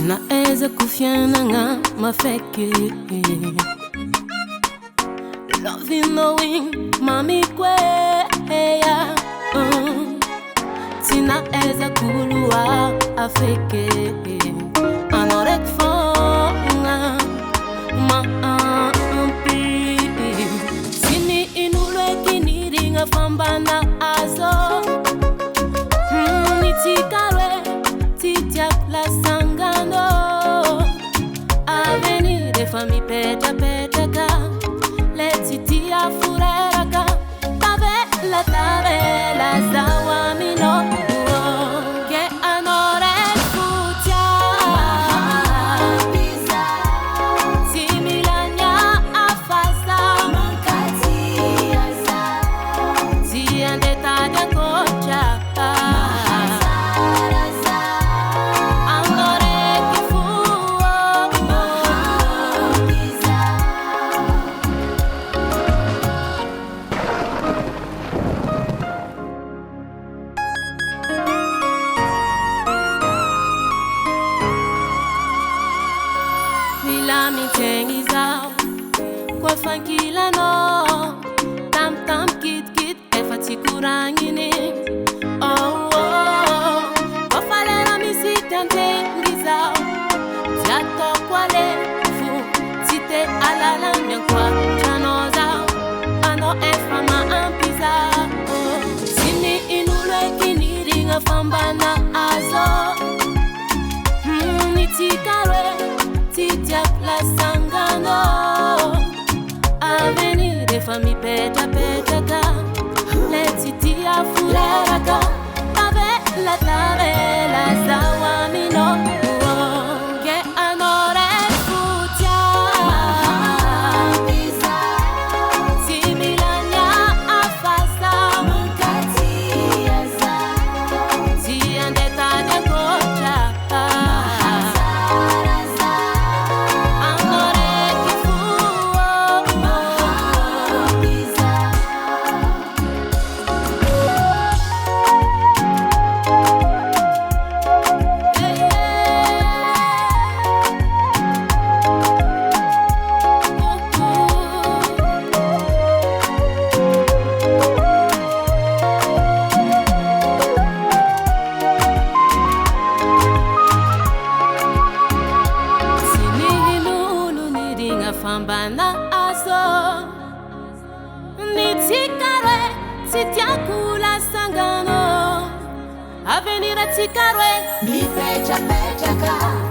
Naweza kufiana nga mafeke loving knowing mami kwe ya Sinaweza kulua afeke anorek fonga maampi Sini inule kiniringa fambana azo Nitikarwe titiak la sangano Avenir fami peta peta ka Letitia fureraka Tabela tabela zawamino Ke anore futia Similanya afasa Mankati asa Ziandeta de kochaka Kwa fankila no Tam tam kit kit Efati kurangine Oh oh Kwa falera misitante ngizao Tiato kwa lefu Tite alala nyankwa Chanozao Ano efama ampiza Sini inule kiniringa fambana azo Nitikarwe Titiak la sangano Avenir fami peta peta ka Letitia fureraka Tabela zawamino Ke anore futia Similanya afasa Mankati asa Ziandeta de kochaka Fambana aso Nitikare Sitiakula sangano Avenir tikarwe Mi pecha pecha ka